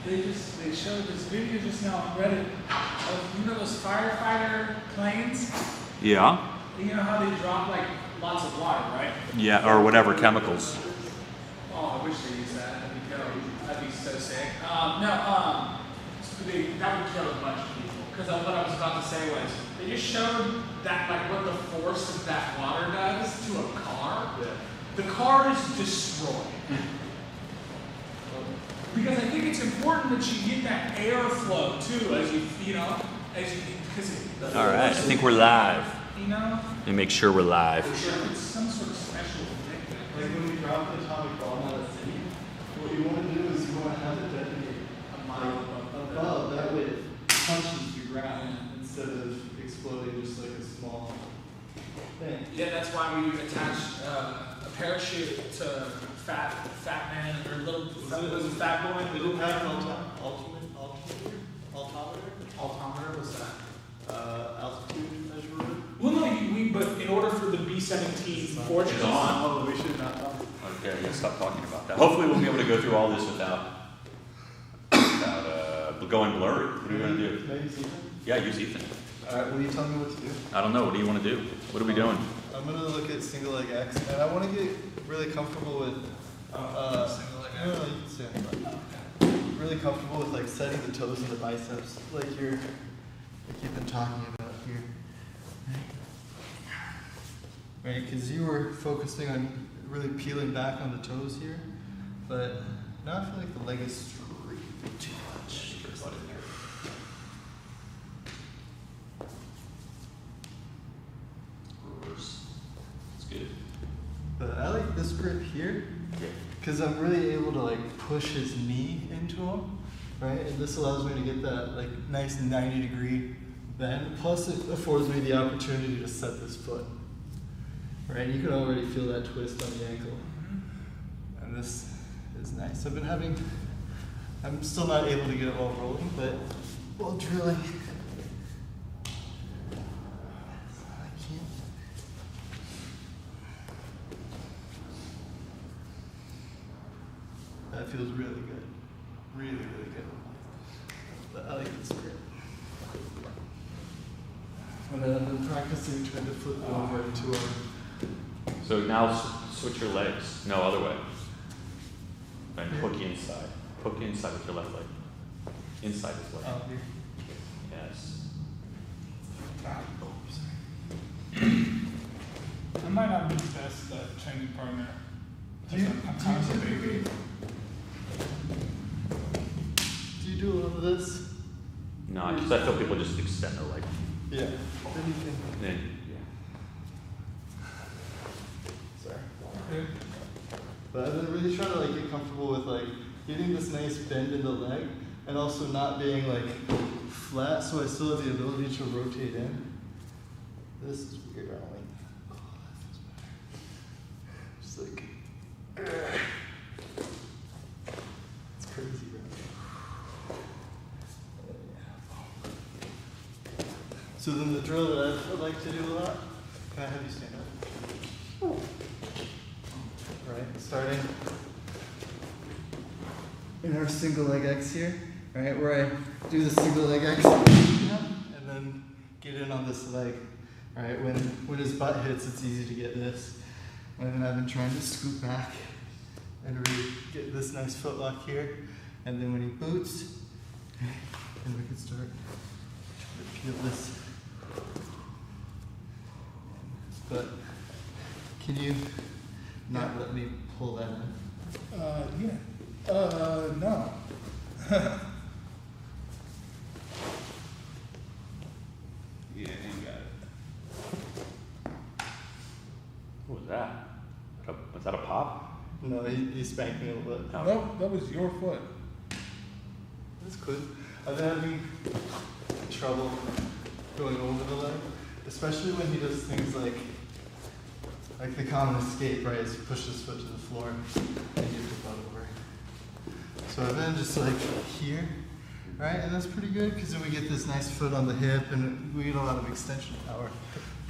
They showed this video just now on Reddit of, you know, those firefighter planes? Yeah. You know how they drop like lots of water, right? Yeah, or whatever, chemicals. Oh, I wish they used that. That'd be dope. That'd be so sick. That would kill a bunch of people. Because what I was about to say was, they just showed that, like, what the force of that water does to a car. Yeah. The car is destroyed. Because I think it's important that you get that airflow too, as because All right, I think we're live. You know, Let me make sure we're live. it's some sort of special thing. Like when we drop the atomic bomb on a city, what you want to do is you want to have it detonate A mile above. That way it punches the ground instead of exploding just like a small thing. Yeah, that's why we attach a parachute to fat man or little was it fat boy? We didn't have an altimeter? Altimeter was that? Altitude measurement? Well, no, but in order for the B-17 Fortune Oh, we should not talk. Okay, I gotta stop talking about that. Hopefully we'll be able to go through all this without going blurry. What are we gonna do? Maybe Ethan? Yeah, use Ethan. Alright, will you tell me what to do? I don't know, what do you wanna do? What are we doing? I'm gonna look at single leg X, and I wanna get really comfortable with, single leg no, you can stand. Really comfortable with like setting the toes and the biceps, like you've been talking about here. Right, because you were focusing on really peeling back on the toes here, but now I feel like the leg is straight too much. Reverse. It's good. But I like this grip here, Yeah. because I'm really able to like push his knee into him, right? And this allows me to get that like nice 90-degree bend. Plus it affords me the opportunity to set this foot. Right, you can already feel that twist on the ankle. And this is nice. I'm still not able to get it all rolling, but while drilling, I can't. That feels really good. Really, really good. But I like this grip. And then I've been practicing trying to flip it over into a So now switch your legs. No, other way. And hook inside. Hook inside with your left leg. Inside his leg. out here. Yes. Oh, sorry. I might not be the best training partner. Do you- I'm kind of a baby. Do you do a lot of this? No, because I feel people just extend their leg. Yeah. Then you can. Then, Sorry. Okay. But I've been really trying to like get comfortable with like getting this nice bend in the leg and also not being like flat, so I still have the ability to rotate in. This is weird. I don't like that. Oh, that feels better. Just like. It's crazy, bro. So then the drill that I like to do a lot. Can I have you stand up? Right, starting in our single leg X here, right, where I do the single leg X and then get in on this leg, right, when his butt hits, it's easy to get this, and then I've been trying to scoot back and really get this nice foot lock here, and then when he boots, and we can start trying to peel this, but can you not let me pull that in? Yeah. No. Yeah, you got it. what was that? Was that a pop? No, he spanked me a little bit. No. No, that was your foot. That's good. I've been having trouble going over the leg, especially when he does things like the common escape, right? Is he pushes his foot to the floor and you have to butt over. So I've been just like here, right? And that's pretty good because then we get this nice foot on the hip and we get a lot of extension power.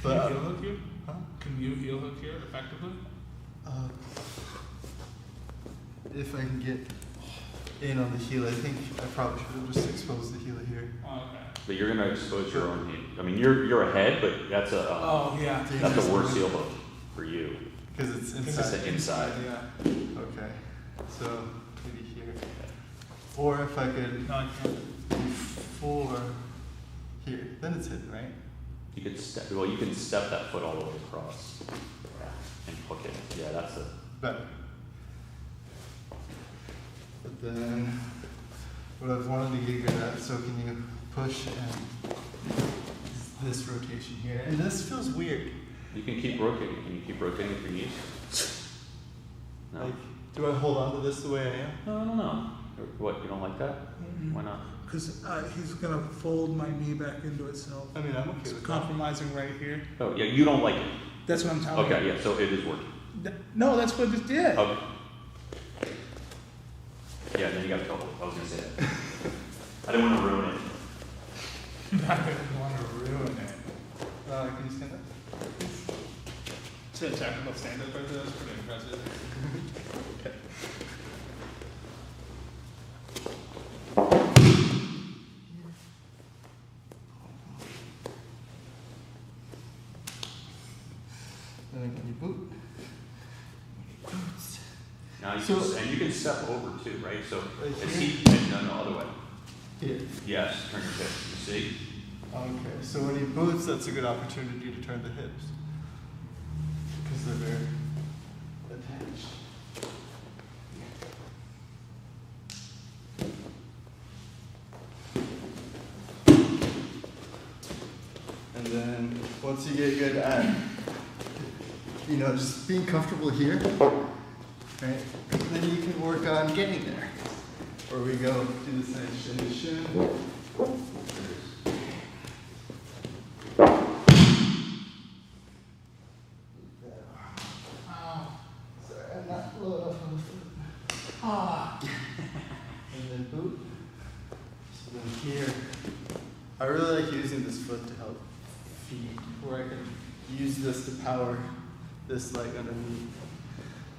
Can you heel hook here? Huh? Can you heel hook here effectively? If I can get in on the heel. I think I probably should have just exposed the heel here. Oh, okay. But you're gonna expose your own heel. I mean, you're ahead, but that's a, Oh, yeah. that's a worse heel boat for you. Because it's It's inside. inside. Yeah. Okay. So maybe here. Or if I could No, I can't. before here, then it's hidden, right? You could step, well, you can step that foot all the way across and hook it. Yeah, that's a, Better. But then what I've wanted to get good at, so can you push and this rotation here? And this feels weird. you can keep rotating. Can you keep rotating with your knees? No. Like, do I hold on to this the way I am? No, no, no. What, you don't like that? Why not? Because he's gonna fold my knee back into itself. I mean, I'm okay It's with that. compromising right here. Oh, yeah, you don't like it. That's what I'm telling you. Okay, yeah, so it is working. No, that's what it did. Okay. Yeah, then you got to double it. I was gonna say that. I didn't want to ruin it. I didn't want to ruin it. Can you stand up? It's a technical stand-up right there. That's pretty impressive. Okay. And then when you boot, boots. Now you So- can, and you can step over too, right? So Like it's here? no, other way. Here. Yes, turn your hips. You see? Okay, so when he boots, that's a good opportunity to turn the hips. Because they're very attached. And then once you get good at, just being comfortable here, right? Then you can work on getting there. Or we go do the side shin to shin. Sorry, I'm not low enough on the foot. And then boot. So then here, I really like using this foot to help feed, where I can use this to power this leg underneath.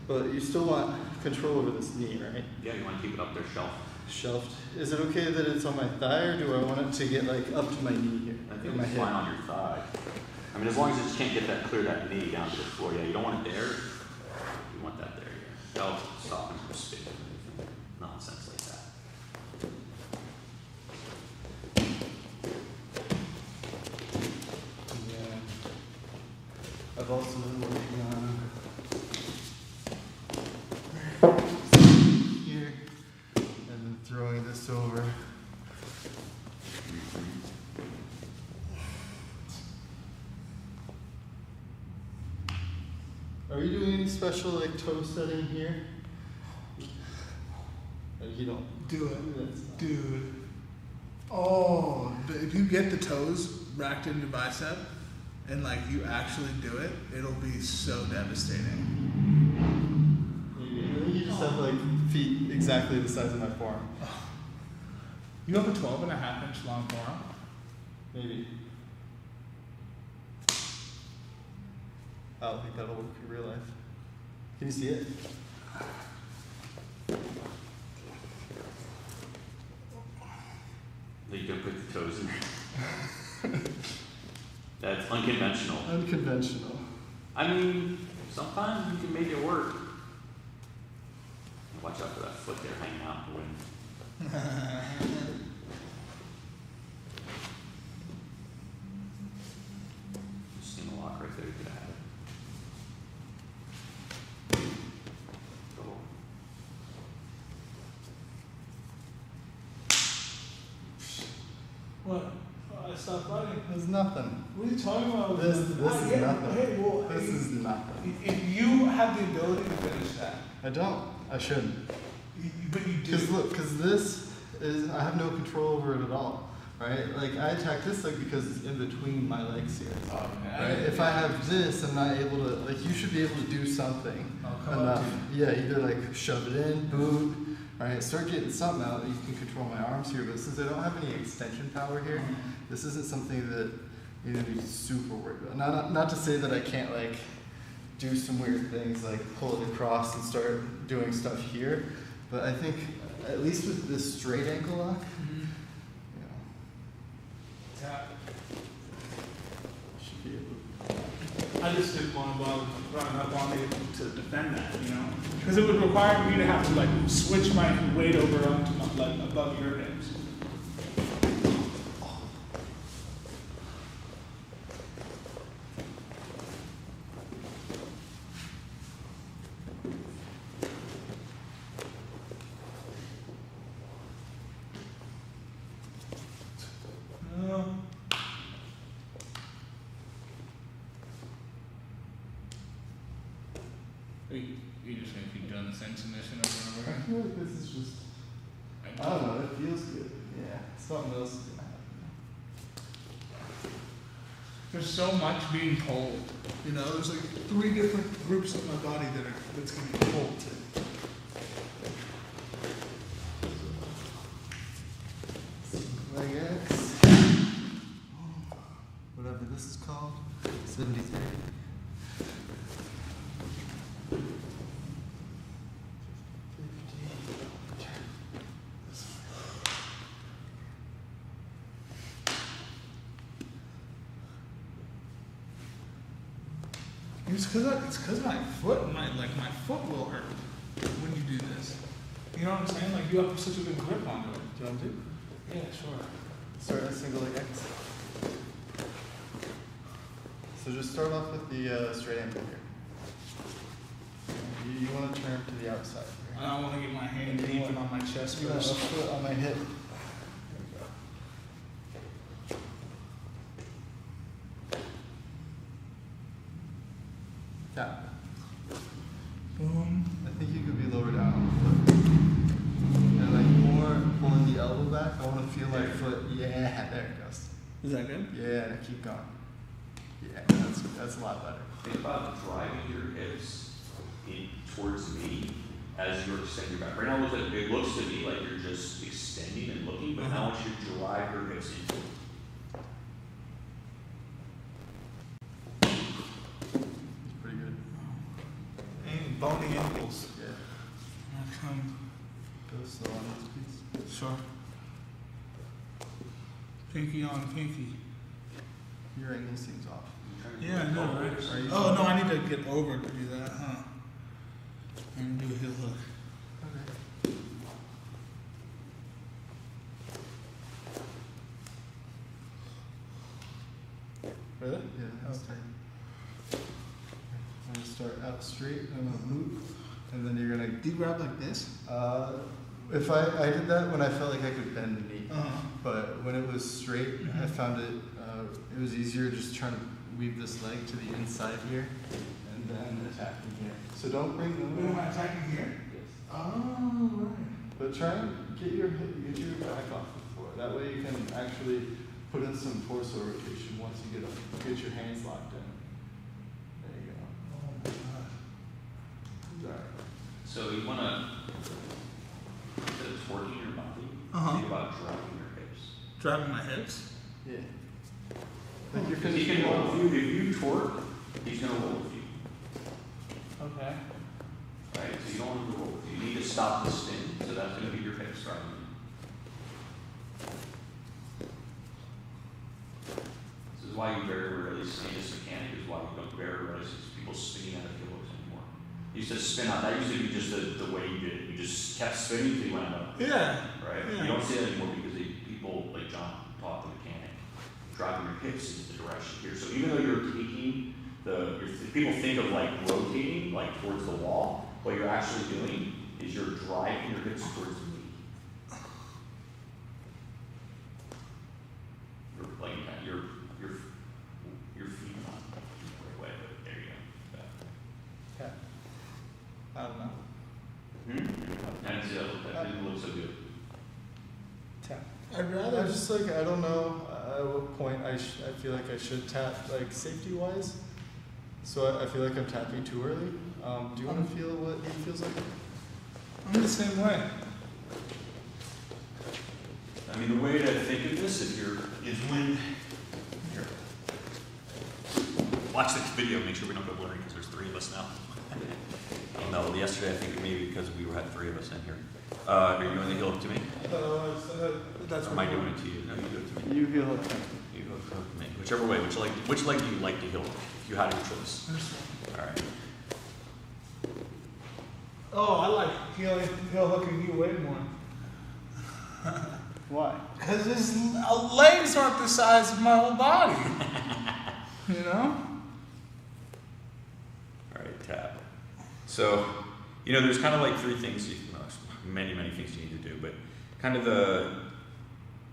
But you still want control over this knee, right? Yeah, you want to keep it up there, shelf. Shelved. Is it okay that it's on my thigh, or do I want it to get like up to my knee here? I or think my it's hip? fine on your thigh. I mean, as long as it just can't get that clear that knee down to the floor. Yeah, you don't want it there. You want that there. Yeah. That'll stop him from spitting or anything. Nonsense like that. Yeah. I've also been working on here and then throwing this over. Are you doing any special like toe setting here? You don't Do it. That's not- Dude. Oh, but if you get the toes racked into bicep and like you actually do it, it'll be so devastating. You just have like feet exactly the size of my forearm. You have a 12.5-inch long forearm? Maybe. I don't think that'll work in real life. Can you see it? You can put the toes in. That's unconventional. Unconventional. I mean, sometimes you can make it work. Watch out for that foot there hanging out in the wind. Just seeing the lock right there. You could have it. Go. What? I stopped running. There's nothing. What are you talking about? This is nothing. Hey, well, This is nothing. if you have the ability to finish that, I don't. I shouldn't. but you do. Because look, because this is, I have no control over it at all. Right? Like I attack this leg because it's in between my legs here. Oh, man. Right? If I have this, I'm not able to, like, you should be able to do something I'll come enough. up to Yeah, either like shove it in, boot, right? Start getting something out. You can control my arms here, but since I don't have any extension power here, this isn't something that you need to be super worried about. Not to say that I can't like do some weird things like pull it across and start doing stuff here, but I think at least with this straight ankle lock, Mm-hmm. you know, Tap. should be able I just didn't want to bother running up on me to defend that, you know? Because it would require me to have to like switch my weight over onto my, like above your hips. No. You just gonna keep doing the same submission over and I over? feel like this is just, I don't know, it feels good. Yeah, something else is gonna happen. There's so much being pulled. You know, there's like 3 different groups of my body that's gonna be pulled to. Leg X, whatever this is called, 73. It's because my foot, my foot will hurt when you do this. You know what I'm saying? Like you have such a good grip onto it. Do you want to do? Yeah, sure. Start a single leg X. So just start off with the straight ankle here. You want to turn to the outside I here. don't want to get my hand deep in on my chest You want a first. foot on my hip. Tap. Boom. I think you could be lower down on the foot. And like more pulling the elbow back. I want to feel my foot. Yeah, there it goes. Is that good? Yeah, keep going. Yeah, that's a lot better. Think about driving your hips in towards me as you're extending your back. Right now, it looks to me like you're just extending and looking, but now I want you to drive your hips into it. It's pretty good. And bony ankles. Yeah. Come. Go slow on this piece. Sure. Pinky on pinky. Your angle seems off. Yeah, I know, right? Are you Oh, no, sure? I need to get over to do that, huh? I'm gonna do a heel hook. Okay. Really? Yeah, that's Okay. tight. I'm gonna start out straight and I'm gonna move, and then you're gonna. Do you grab like this? If I did that when I felt like I could bend the knee, Uh-huh. but when it was straight, I found it was easier just trying to weave this leg to the inside here, and then attacking here. So don't bring Wait, them. am I attacking here? Yes. Oh, right. But try and get your back off the floor. That way you can actually put in some torso rotation once you get your hands locked in. There you go. Oh my god. Sorry. So you want to, instead of twerking your body, Uh-huh. think about driving your hips. Driving my hips. Yeah. Like you're Because he can roll with you. If you twerk, he's going to roll with you. Okay. Right? So you don't want him to roll with you. You need to stop the spin. So that's going to be your hips driving. This is why you very rarely see this mechanic, is why you don't very rarely see people spinning out of heel hooks anymore. You used to spin out. That used to be just the way you did it. You just kept spinning until you went up. Yeah. Right? Yeah. You don't see that anymore because people like John taught the mechanic, driving your hips into the direction here. So even though you're taking people think of like rotating like towards the wall, what you're actually doing is you're driving your hips towards the knee. You're like your feet are not the right way, but there you go. Yeah. I don't know. And see that didn't look so good. Tap. I'd rather just like I don't know at what point I feel like I should tap like safety wise. So I feel like I'm tapping too early. Do you want to feel what it feels like? I'm the same way. I mean, the way to think of this is when here. Watch the video, make sure we don't go blurry because there's 3 of us now. Oh no, yesterday I think maybe because we had 3 of us in here. Are you doing the heel hook to me? That's Or am I doing it to you? No, you do it to me. You heel hook. You heel hook to me. Whichever way. Which leg do you like to heel hook? If you had your choice. All right. Oh, I like heel hooking you way more. Why? Because his legs aren't the size of my whole body. You know? All right, tap. So, there's kind of like three things, many things you need to do, but kind of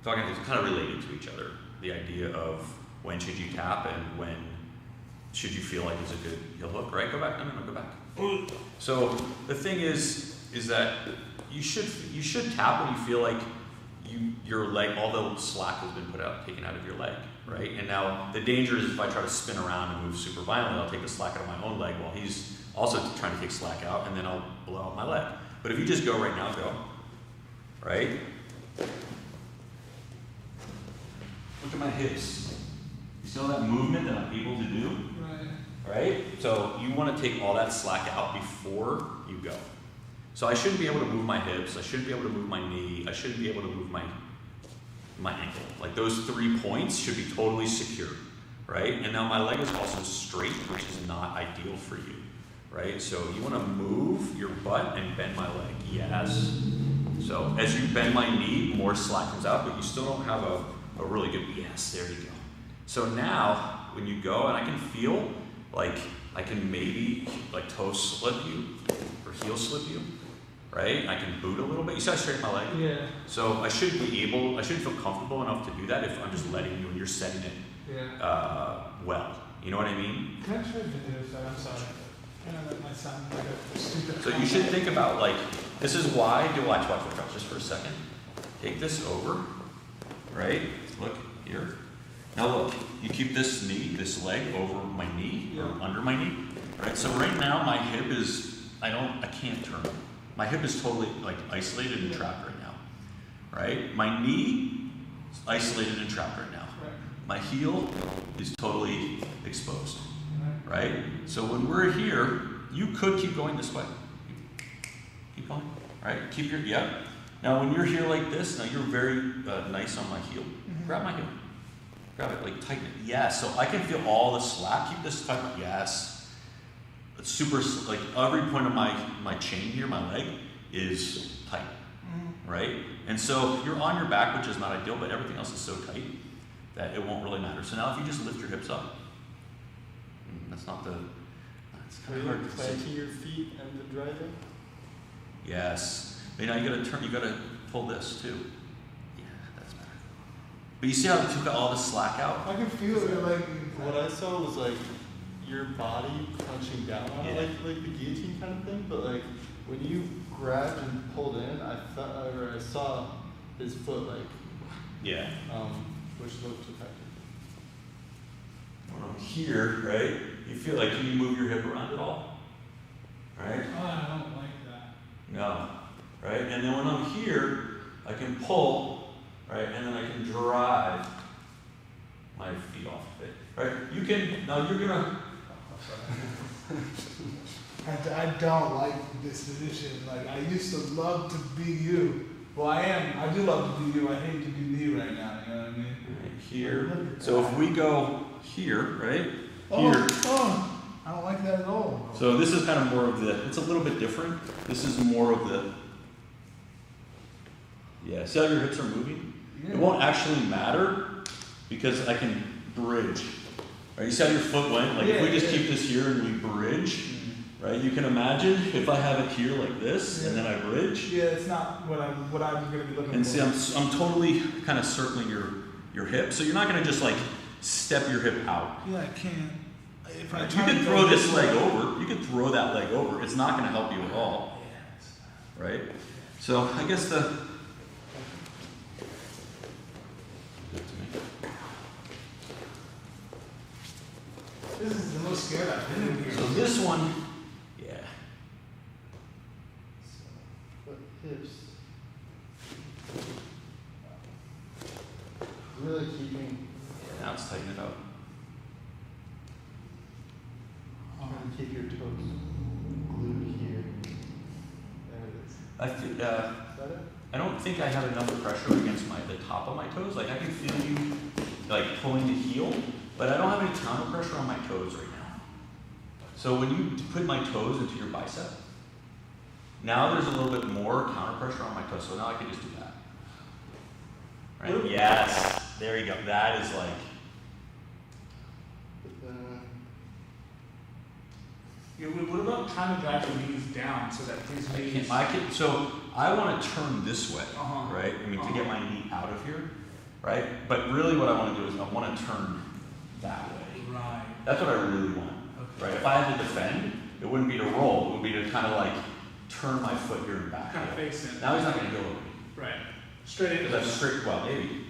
talking is kind of related to each other. The idea of when should you tap and when should you feel like it's a good heel hook, right? Go back. No, go back. So the thing is that you should tap when you feel like your leg, all the slack has been taken out of your leg, right? And now the danger is if I try to spin around and move super violently, I'll take the slack out of my own leg while he's also trying to take slack out, and then I'll blow out my leg. But if you just go right now, right? Look at my hips. You see all that movement that I'm able to do? Right? So you want to take all that slack out before you go. So I shouldn't be able to move my hips, I shouldn't be able to move my knee, I shouldn't be able to move my ankle. Like those 3 points should be totally secure, right? And now my leg is also straight, which is not ideal for you, right? So you want to move your butt and bend my leg, yes. So as you bend my knee, more slack comes out, but you still don't have a really good, yes, there you go. So now, when you go, and I can feel like I can maybe like toe slip you or heel slip you, right? I can boot a little bit. You see I straighten my leg? Yeah. So I should feel comfortable enough to do that if I'm just letting you and you're setting it well. You know what I mean? Can I try to do this? I'm sorry. I know that might sound like a stupid So you should think about like, this is why, watch just for a second. Take this over, right? Look here. Now look, you keep this leg over my knee, or under my knee, right? So right now my hip is, I can't turn. My hip is totally like isolated and trapped right now, right? My knee is isolated and trapped right now. My heel is totally exposed, right? So when we're here, you could keep going this way. Keep going, right? Keep your, Now when you're here like this, now you're very nice on my heel. Grab my heel. Grab it, like tighten it. Yes, so I can feel all the slack. Keep this tight. Yes. It's super, like every point of my chain here, my leg, is tight, right? And so you're on your back, which is not ideal, but everything else is so tight that it won't really matter. So now if you just lift your hips up, that's kind of hard to see. Planting your feet and the driving? Yes. But now you gotta pull this too. But you see how it took all the slack out? I can feel it like what I saw was like your body punching down on it, like the guillotine kind of thing. But like when you grabbed and pulled in, I saw his foot like which looked effective. When I'm here, right? You feel like, can you move your hip around at all? Right? Oh, I don't like that. No. Right? And then when I'm here, I can pull. Right, and then I can drive my feet off of it. Right, now you're gonna. I don't like this position. Like I used to love to be you. Well, I do love to be you. I hate to be me right now. You know what I mean? Right here. So if we go here, right? Oh, here. Oh, I don't like that at all. So this is kind of more of it's a little bit different. This is more of see how your hips are moving? It won't actually matter because I can bridge. Right? You see how your foot went? Like if we just keep this here and we bridge, right? You can imagine if I have it here like this and then I bridge. Yeah, it's not what I'm going to be looking for. And see, I'm totally kind of circling your hip, so you're not going to just like step your hip out. Yeah, I can't. If I you can throw this leg over. You can throw that leg over. It's not going to help you at all. Right? So I guess this is the most scared I've been in here. So this one, But hips. Really keeping. now it's tighten it up. Trying to keep your toes glued here. There it is. I feel, Is that it? I don't think I have enough pressure against the top of my toes. Like I can feel you like pulling the heel, but I don't have any counter pressure on my toes right now. So when you put my toes into your bicep, now there's a little bit more counter pressure on my toes. So now I can just do that. Right? Yes. There you go. That is like. But then, Yeah, what about trying to drive your knees down so that his knees? So I want to turn this way, Uh-huh. right? I mean, to get my knee out of here, right? But really what I want to do is I want to turn that way. Right. That's what I really want, Okay. right? If I had to defend, it wouldn't be to roll. It would be to kind of like turn my foot here and back. Kind of face it. Now he's not going to go over me. Right. Straight in. Because that's straight, well, maybe,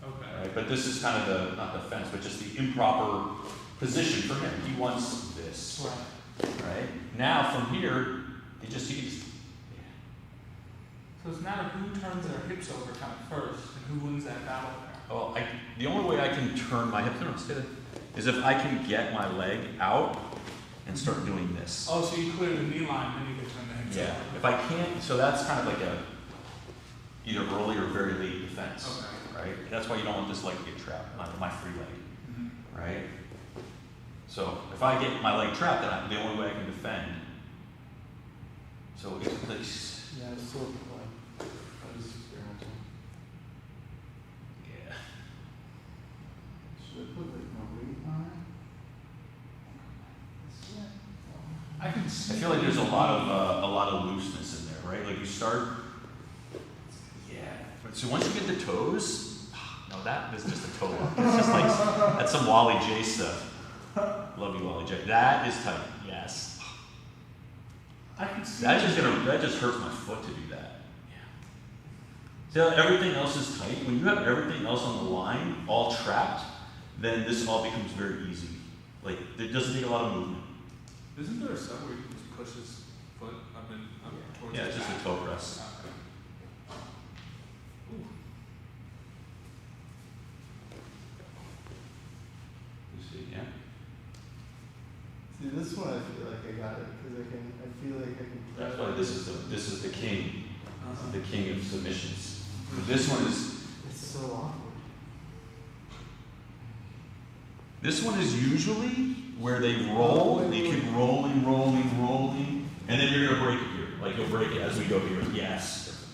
Okay. right? But this is kind of the, not the fence, but just the improper position for him. He wants this, Right. right? Now from here, he just sees. So it's not who turns their hips over kind of first and who wins that battle there. Well, the only way I can turn my hips is if I can get my leg out and start doing this. Oh, so you clear the knee line, then you can turn the hips Yeah. over. If I can't, so that's kind of like a either early or very late defense, Okay. right? That's why you don't want this leg to get trapped, my free leg, Mm-hmm. right? So if I get my leg trapped, then the only way I can defend. So it's like, yeah, it's sort of like, I just experimenting. yeah. Should I put like my weight on it? I can I see. feel like there's a lot of looseness in there, right? Like you start, yeah. But so once you get the toes, no, that is just a toe lock. It's just like that's some Wally J stuff. Love you, Wally J. That is tight. Yes. I can see. That just hurts my foot to do that. Yeah. See how everything else is tight? When you have everything else on the line, all trapped, then this all becomes very easy. Like it doesn't take a lot of movement. Isn't there a set where you can just push his foot up towards Yeah, his it's just back? a toe press. Okay. Ooh. You see, yeah. See, this one I feel like I got it because I feel like I can. That's why this is the king. Uh-huh. The king of submissions. This one is It's so awkward. this one is usually where they roll, they keep rolling, and then you're gonna break it here. Like you'll break it as we go here. Yes.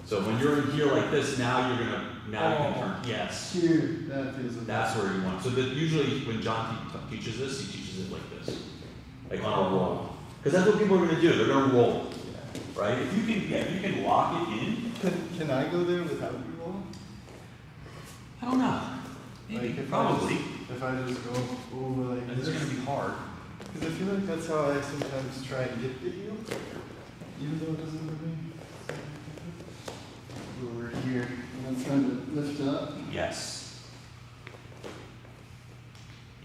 So when you're in here like this, now you can turn. Yes. Here, that feels. That's where you want. So that usually when John teaches this, he teaches it like this, like on a roll. Because that's what people are gonna do. They're gonna roll, right? If you can lock it in. Can I go there without you rolling? I don't know. Maybe, Like probably. If I just go over like It's this. gonna be hard. Because I feel like that's how I sometimes try and get the heel, even though it doesn't really. Over here, and I'm trying to lift up. Yes.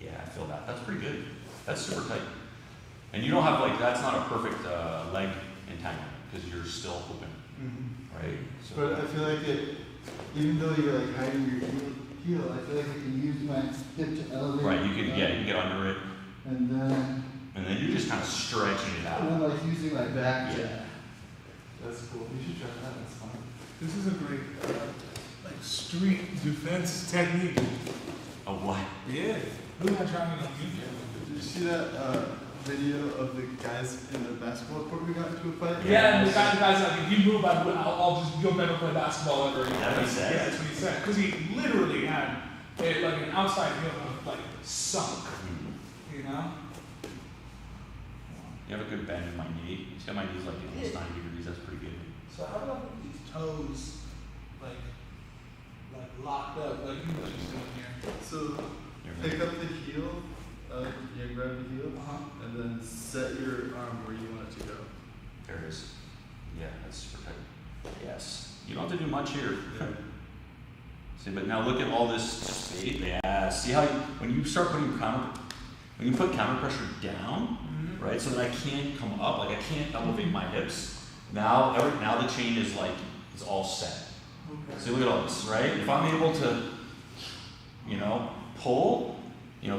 Yeah, I feel that. That's pretty good. That's super tight. And you don't have that's not a perfect leg entanglement because you're still open, right? So But I feel like even though you're like hiding your heel, I feel like I can use my hip to elevate. right, you can get under it, And then you're just kind of stretching it out. I'm like using my back. to- Yeah. That's cool. You should try that. That's fun. This is a great, street defense technique. Oh, what? Yeah. Who am I trying to YouTube? Did you see that video of the guys in the basketball court who got into a fight? Yeah, and the guy's like, if you move, you'll never play basketball ever. That's what he said? Yeah, that's what he said. Because he literally had an outside heel sunk. You know? You have a good bend in my knee. See how my knee's like almost 90 degrees. That's pretty good. So how about these toes, locked up, like you were just doing here? So pick up the heel, grab the heel, and then set your arm where you want it to go. There it is. Yeah, that's super tight. Yes. You don't have to do much here. Yeah. See, but now look at all this space. Yeah. See how when you put counter pressure down, right? So that I can't come up, like I can't elevate my hips. Now the chain is it's all set. Okay. See, look at all this, right? If I'm able to, pull,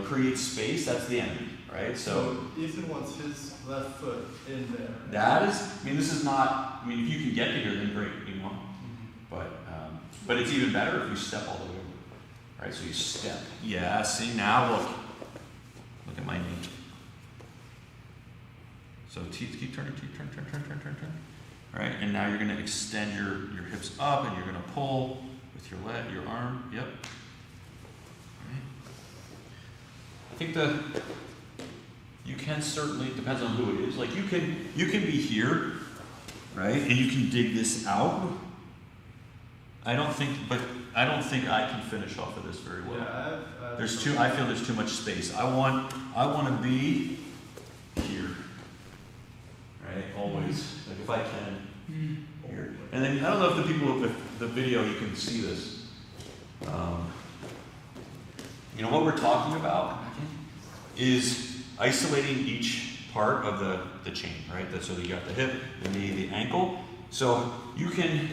create space, that's the enemy. right? So Ethan wants his left foot in there. that is, I mean, this is not, I mean, if you can get to here, then great, you know? But it's even better if you step all the way over, right? So you step. Yeah, see, now look at my knee. So keep turning, turn. All right, and now you're gonna extend your hips up and you're gonna pull with your leg, your arm, yep. All right. I think you can certainly, depends on who it is, like you can be here, right? And you can dig this out. I don't think I can finish off of this very well. Yeah, I feel there's too much space. I want to be here, right? Always, like if I can, here. And then I don't know if the people with the video you can see this. You know what we're talking about is isolating each part of the chain, right? So you got the hip, the knee, the ankle. So you can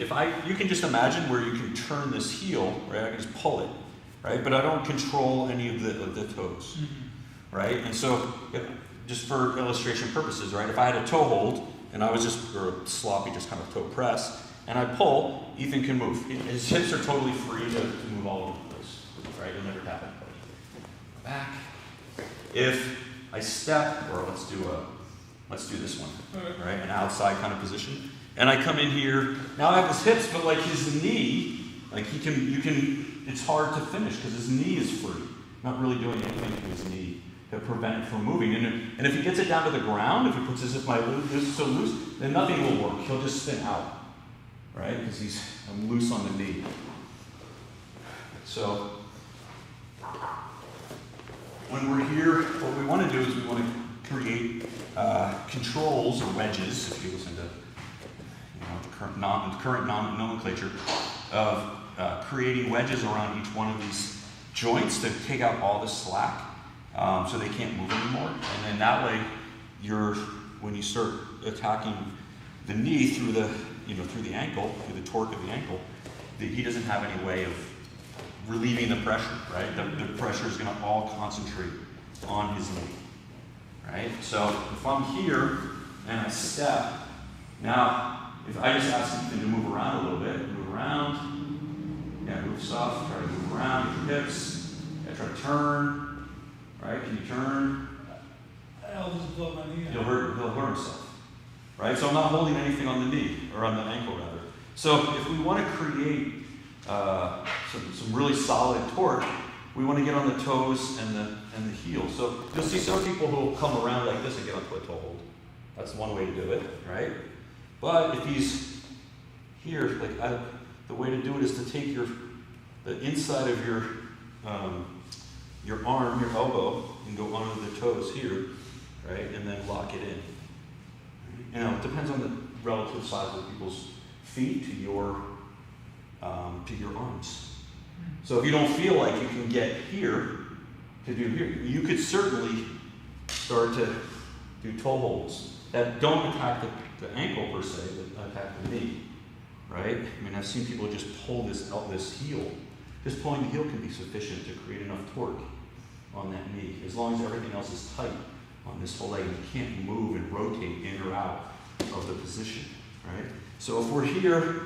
just imagine where you can turn this heel, right? I can just pull it, right? But I don't control any of the toes, right? And so just for illustration purposes, right? If I had a toe hold and I was or a sloppy, just kind of toe press, and I pull, Ethan can move. His hips are totally free to move all over the place, right? You'll never tap anybody. Back. If I step, or let's do this one, right? An outside kind of position. And I come in here, now I have his hips, but like his knee, like it's hard to finish because his knee is free. Not really doing anything to his knee to prevent it from moving. And if he gets it down to the ground, if he puts his hip so loose, then nothing will work. He'll just spin out, right? Because I'm loose on the knee. So when we're here, what we want to do is we want to create controls or wedges, if you listen to the current nomenclature of creating wedges around each one of these joints to take out all the slack so they can't move anymore. And then that way, when you start attacking the knee through the ankle, through the torque of the ankle, he doesn't have any way of relieving the pressure, right? The pressure is going to all concentrate on his knee, right? So if I'm here and I step, now if I just ask Ethan to move around a little bit, move around, yeah, move soft, try to move around your hips, yeah, try to turn, right? Can you turn? I'll just blow my knee out. He'll hurt himself, right? So I'm not holding anything on the knee, or on the ankle rather. So if we want to create some really solid torque, we want to get on the toes and the heel. So you'll see some people who will come around like this and get onto a toe hold. That's one way to do it, right? But if he's here, the way to do it is to take the inside of your arm, your elbow, and go onto the toes here, right, and then lock it in. You know, it depends on the relative size of people's feet to your arms. So if you don't feel like you can get here to do here, you could certainly start to do toe holds that don't attack the ankle per se, but attack the knee, right? I mean, I've seen people just pull this heel. Just pulling the heel can be sufficient to create enough torque on that knee, as long as everything else is tight on this whole leg. You can't move and rotate in or out of the position, right? So if we're here,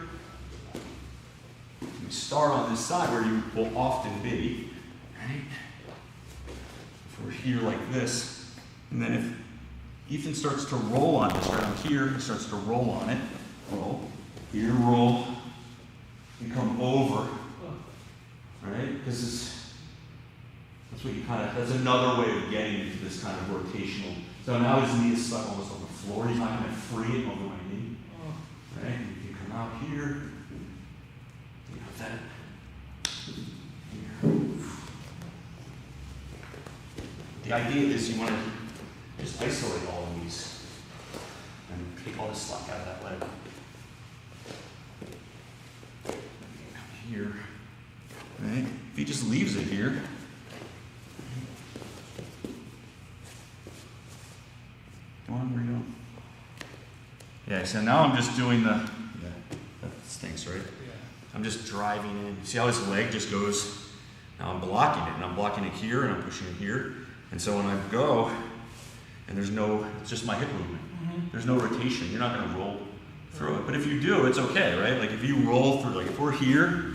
we start on this side where you will often be, right? If we're here like this, and then if Ethan starts to roll on this, right? I'm here, he starts to roll on it. Roll. Here, roll. You come over. Right? Because that's what that's another way of getting into this kind of rotational. So now his knee is stuck almost on the floor. He's not going to free it over my knee. Right? You come out here. You have that. Here. The idea is you want to just isolate all of these and take all the slack out of that leg. Come here, right? If he just leaves it here, come on, where are you going? Yeah, so now I'm just doing that stinks, right? Yeah. I'm just driving in. See how his leg just goes, now I'm blocking it, and I'm blocking it here, and I'm pushing it here. And so when I go, and it's just my hip movement. There's no rotation. You're not gonna roll through it. But if you do, it's okay, right? Like if you roll through, like if we're here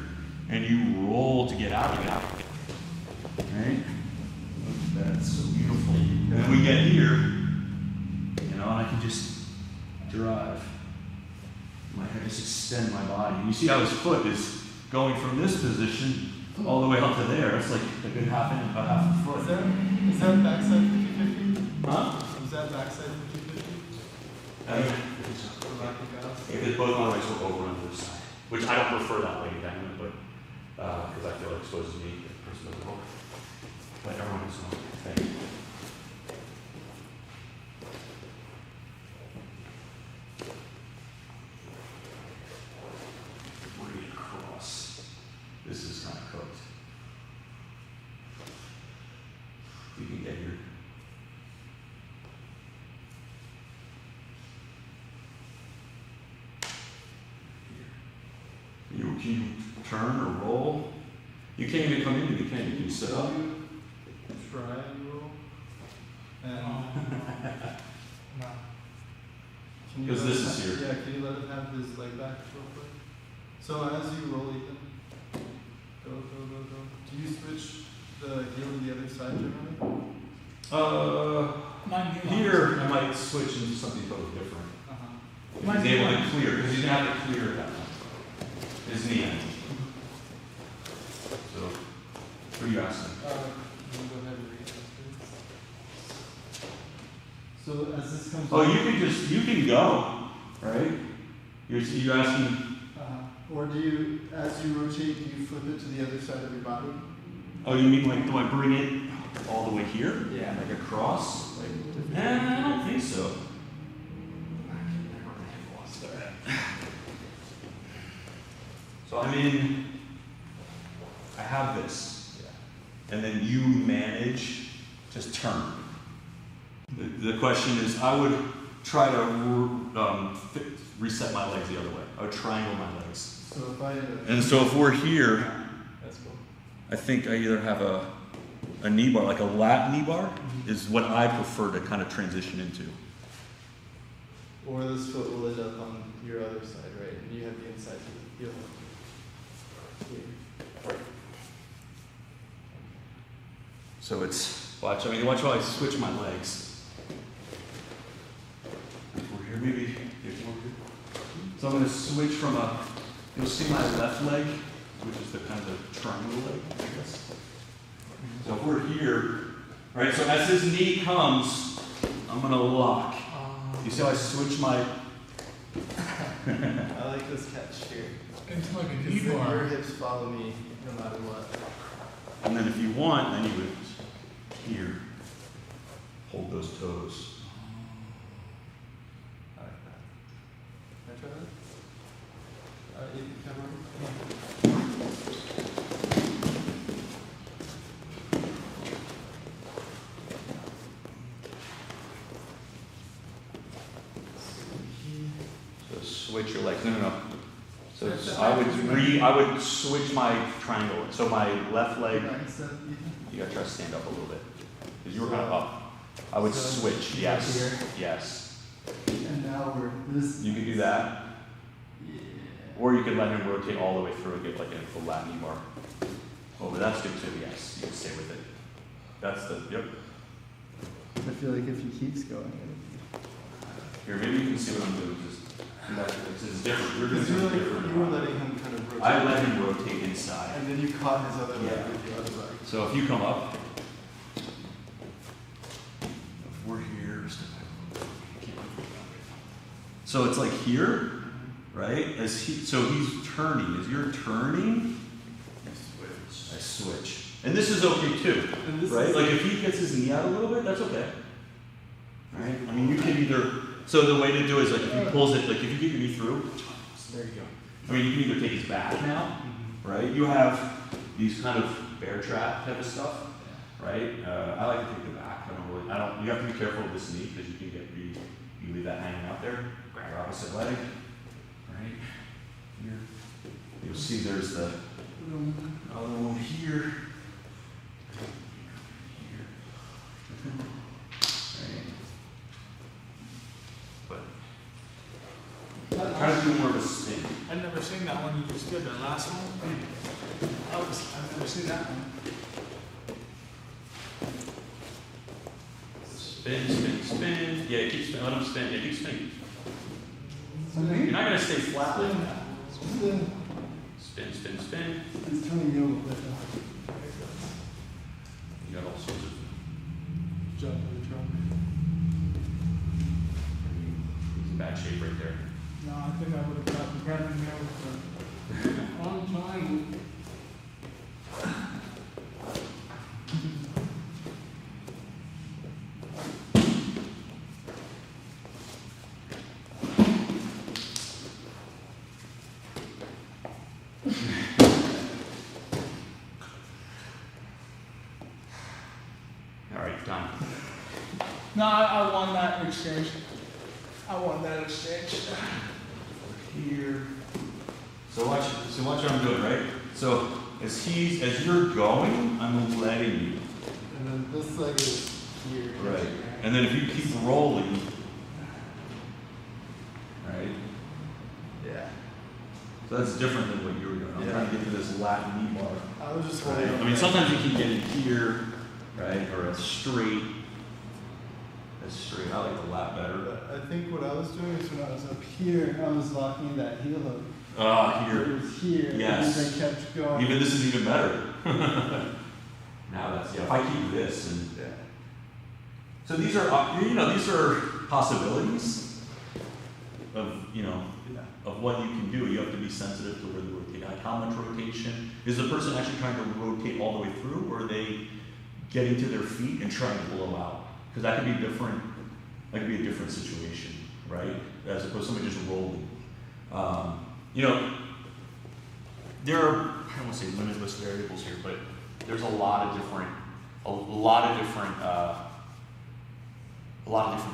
and you roll to get out, right? That's so beautiful. And then we get here, and I can just drive. I just extend my body. And you see how his foot is going from this position all the way up to there. It's like a good half inch, about half a foot. Is that backside 50-50? Huh? Is that backside 50-50? Because both my legs will over on this side, which I don't prefer that way, dangling, but because I feel like it exposes me to the person as well. But everyone is on. Thank you. Bring it across. This is kind of cooked. You can get here. Can you turn or roll? You can't even come into me, can you? Can you sit up? Try and roll. And no. Because this is here. Yeah, can you let him have his leg back real quick? So as you roll, Ethan, go. Do you switch the heel to the other side generally? Here I might switch into something totally different. If he's able to clear, because he's gonna have to clear that one. His knee end. So, what are you asking? Go ahead and read this. So as this comes Oh, you can go, right? You're asking. Or do you, as you rotate, do you flip it to the other side of your body? Oh, you mean like, do I bring it all the way here? Yeah. Like across? Like, I don't think so. So I have this, and then you manage, just turn. The question is, I would try to reset my legs the other way. I would triangle my legs. So if I And so if we're here, that's cool. I think I either have a knee bar, like a lat knee bar, is what I prefer to kind of transition into. Or this foot will end up on your other side, right? And you have the inside to the heel. So it's, watch while I switch my legs. If we're here, maybe, if we're here. So I'm going to switch from you'll see my left leg, which is the kind of the triangle leg, I guess. So if we're here, right, so as his knee comes, I'm going to lock. You see how I switch my... I like this catch here. It's like a knee Because then bar. your hips follow me no matter what. And then if you want, then you would, here, hold those toes. I like that. Can I try that? You can run. So switch your legs. No. So I would switch my triangle. So my left leg, you gotta try to stand up a little bit. Because you were kind of up. I would switch, yes. Here. Yes. And now we're this. You could do that. Yeah. Or you could let him rotate all the way through and get like a full lat knee bar. Oh, but that's good too, yes. You can stay with it. That's the, yep. I feel like if he keeps going. Here, maybe you can see what I'm doing. Just do that. It's different. You're doing Because you something different. were letting him kind of rotate. I let him rotate inside. And then you caught his other leg Yeah. with your other leg. So if you come up, if we're here, so it's like here, right? So he's turning. As you're turning, I switch. And this is okay too, And this right? is Like if he gets his knee out a little bit, that's okay. Right? I mean, you can either, so the way to do it is like if he pulls it, like if you get your knee through, there you go. I mean, you can either take his back now, right? You have these kind of bear trap type of stuff, right? I like to take the back. You have to be careful with this knee because you can get, you leave that hanging out there, grab your opposite leg, right? Here. You'll see there's the other one here. Here. Right. Try to do more of a spin. I've never seen that one you just did, that last one. I've never seen that one. Spin, spin, spin. Yeah, keep spinning. Let him spin. Yeah, keep spinning. Me? You're not gonna stay flat like that. Spin. Spin, spin, spin. He's turning yoga with You got all sorts of. jump in the trunk. He's in bad shape right there. No, I think I would have gotten Brendan there with the on time. All right, done. No, I won that exchange. I won that exchange. Here. So watch what I'm doing, right? So as you're going, I'm letting you. And then this leg is here. Right. And then if you keep rolling, right? Yeah. So that's different than what you were doing. I'm trying to get to this Latin knee bar. I was just Right. holding. I mean, sometimes you can get in here, right? Or a straight. I like the lat better. But I think what I was doing is when I was up here, I was locking that heel hook. Here. It was here. Yes. And then kept going. Even this is even better. Now that's, yeah, if I keep this and. Yeah. So these are possibilities of, of what you can do. You have to be sensitive to where the rotation, like how much rotation. Is the person actually trying to rotate all the way through, or are they getting to their feet and trying to blow out? Because that could be different. That could be a different situation, right? As opposed to somebody just rolling. There are, I don't want to say limitless variables here, but there's a lot of different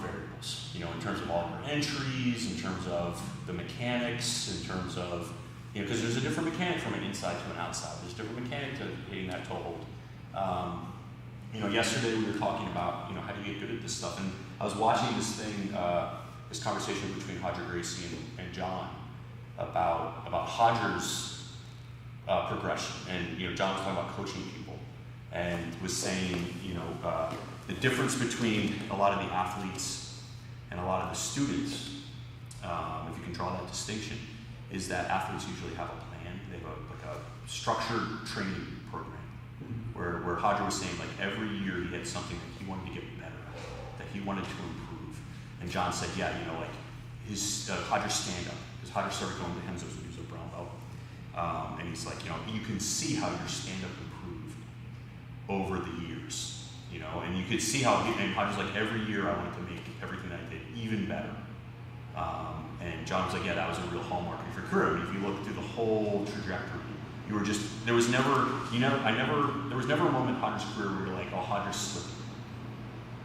variables, in terms of all your entries, in terms of the mechanics, in terms of, because there's a different mechanic from an inside to an outside. There's a different mechanic to hitting that toe hold. Yesterday we were talking about, how do you get good at this stuff? And I was watching this thing, this conversation between Hodger Gracie and John about Hodger's progression. And, John was talking about coaching people and was saying, the difference between a lot of the athletes and a lot of the students, if you can draw that distinction, is that athletes usually have a plan. They have a structured training program. Where Hodger was saying, like, every year he had something that he wanted to get better at, that he wanted to improve. And John said, yeah, his Hodger's stand-up, because Hodger started going to Henzo's when he was a brown belt. And he's like, you can see how your stand-up improved over the years, and you could see how, and Hodger's like, every year I wanted to make everything that I did even better. And John was like, yeah, that was a real hallmark of your career. I mean, if you look through the whole trajectory, there was never a moment in Hodger's career where you're like, oh, Hodger's slipping,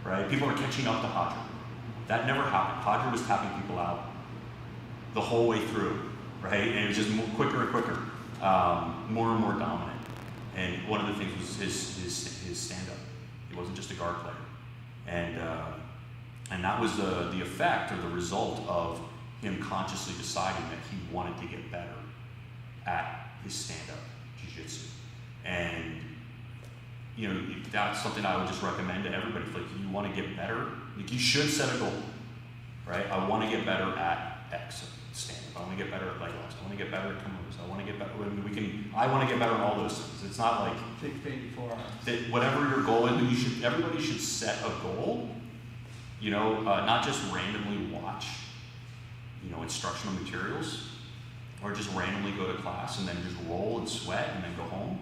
right? People are catching up to Hodger. That never happened. Hodger was tapping people out the whole way through, right? And it was just quicker and quicker, more and more dominant. And one of the things was his stand-up. He wasn't just a guard player. And that was the effect or the result of him consciously deciding that he wanted to get better at his stand-up jiu-jitsu. And that's something I would just recommend to everybody. If you want to get better, you should set a goal, right? I want to get better at X stand-up. I want to get better at leg locks. I want to get better at kimonos. I want to get better. I want to get better at all those things. It's not like 684 arms. that. Whatever your goal is, everybody should set a goal. Not just randomly watch, instructional materials, or just randomly go to class and then just roll and sweat and then go home.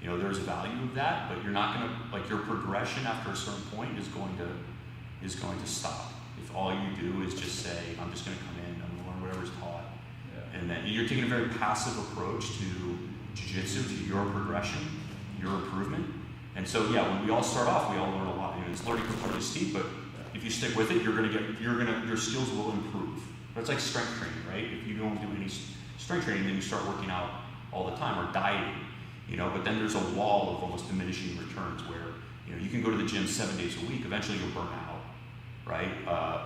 There's value of that, but you're not going to, your progression after a certain point is going to stop. If all you do is just say, I'm just going to come in, I'm going to learn whatever's taught. Yeah. And then you're taking a very passive approach to jiu-jitsu, to your progression, your improvement. And so, when we all start off, we all learn a lot. It's learning curve pretty steep, but if you stick with it, your skills will improve. But it's like strength training, right? If you don't do any strength training, then you start working out all the time, or dieting, but then there's a wall of almost diminishing returns where, you can go to the gym 7 days a week, eventually you'll burn out, right?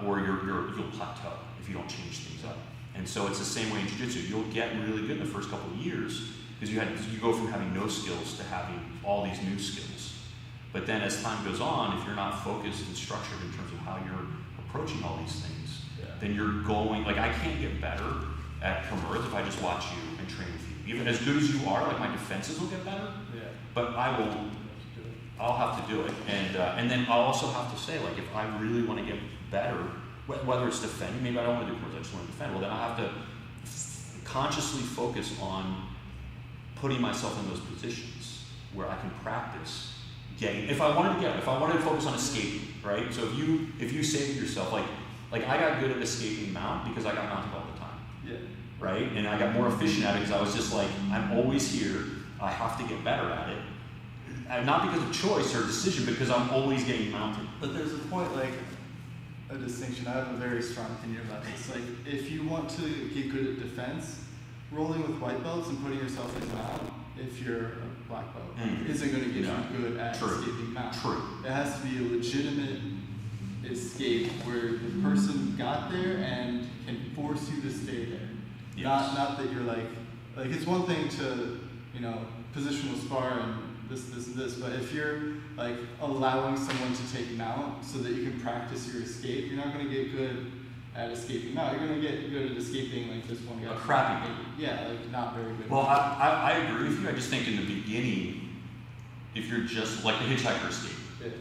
Or you'll plateau if you don't change things up. And so it's the same way in jiu-jitsu. You'll get really good in the first couple of years because you go from having no skills to having all these new skills. But then as time goes on, if you're not focused and structured in terms of how you're approaching all these things, then you're going, like I can't get better at Commerce if I just watch you and train with you. Even as good as you are, like my defenses will get better, but I'll have to do it. And then I'll also have to say, like, if I really want to get better, whether it's defending, maybe I don't want to do Commerce, I just want to defend, well then I have to consciously focus on putting myself in those positions where I can practice getting, if I wanted to focus on escaping, right? So if you say to yourself, like I got good at escaping mount because I got mounted all the time, right? And I got more efficient at it because I was just like, I'm always here, I have to get better at it. And not because of choice or decision, because I'm always getting mounted. But there's a point, like, a distinction. I have a very strong opinion about this. Like, if you want to get good at defense, rolling with white belts and putting yourself in mount, if you're a black belt, isn't going to get you good at escaping mount. True. It has to be a legitimate escape where the person got there and can force you to stay there. Yes. Not that you're like it's one thing to, positional spar and this and this, but if you're like allowing someone to take mount so that you can practice your escape, you're not going to get good at escaping mount. You're going to get good at escaping like this one guy. A crappy mount. Yeah, like not very good. Well, I agree with you. I just think in the beginning, if you're just like the hitchhiker escape,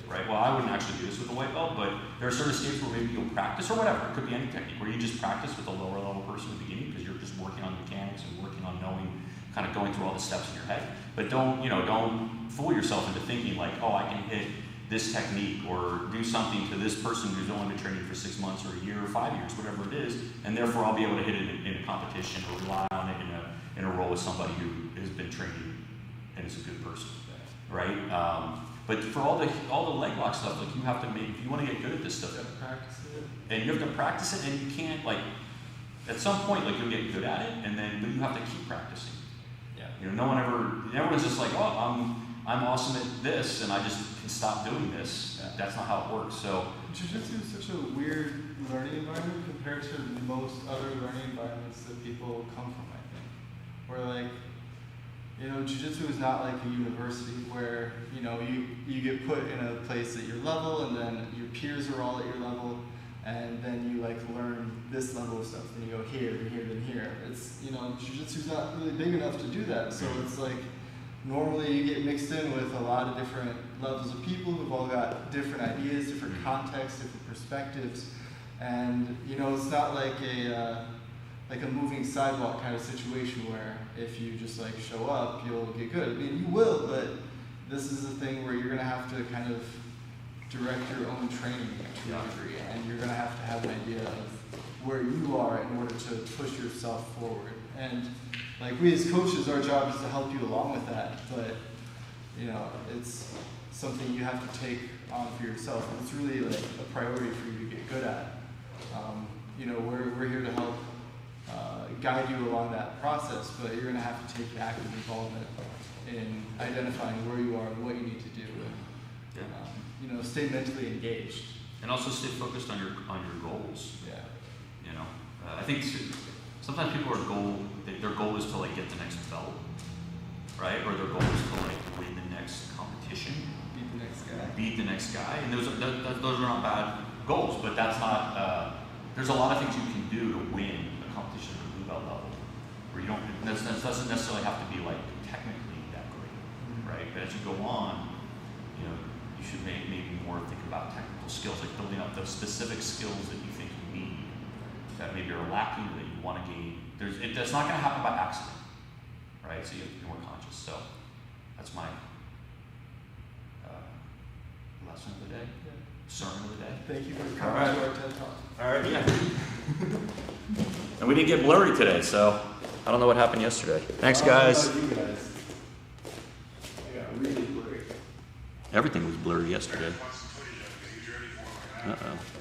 right? Well, I wouldn't actually do this with a white belt, but there are certain escapes where maybe you'll practice or whatever. It could be any technique where you just practice with a lower level person in the beginning because you're just working on mechanics and working on knowing, kind of going through all the steps in your head. But don't fool yourself into thinking like, oh, I can hit this technique or do something to this person who's only been training for 6 months or a year or 5 years, whatever it is, and therefore I'll be able to hit it in a competition or rely on it in a role with somebody who has been training and is a good person, right? But for all the leg lock stuff, like you have to make, if you want to get good at this stuff, you have to practice it. And you have to practice it, and you can't like, at some point, like you'll get good at it, but you have to keep practicing. Everyone's just like, oh, I'm awesome at this, and I just can stop doing this. That's not how it works. So jiu-jitsu is such a weird learning environment compared to most other learning environments that people come from, I think. Where like, jiu-jitsu is not like a university where, you get put in a place at your level and then your peers are all at your level and then you like learn this level of stuff. Then you go here, then here, then here. It's, jiu-jitsu's not really big enough to do that. So it's like, normally you get mixed in with a lot of different levels of people who've all got different ideas, different contexts, different perspectives. And, it's not like a moving sidewalk kind of situation where if you just like show up, you'll get good. I mean, you will, but this is a thing where you're going to have to kind of direct your own training to a degree, and you're going to have an idea of where you are in order to push yourself forward. And like we as coaches, our job is to help you along with that, but it's something you have to take on for yourself, and it's really like a priority for you to get good at. We're here to help guide you along that process, but you're going to have to take active involvement in identifying where you are and what you need to do, and stay mentally engaged, and also stay focused on your goals. I think sometimes people their goal is to like get the next belt, right? Or their goal is to like win the next competition, beat the next guy, and those are not bad goals, but that's not. There's a lot of things you can do to win a competition at the blue belt level, where you don't. That doesn't necessarily have to be like technically that great, right? But as you go on, you should maybe more think about technical skills, like building up those specific skills that you think you need, that maybe are lacking, that you want to gain. That's not going to happen by accident, right? So you have to be more conscious. So that's my lesson of the day, sermon of the day. Thank you for coming to our TED Talk. All right, yeah. And we didn't get blurry today, so I don't know what happened yesterday. Thanks, guys. How about you guys? I got really blurry. Everything was blurry yesterday. Uh-oh.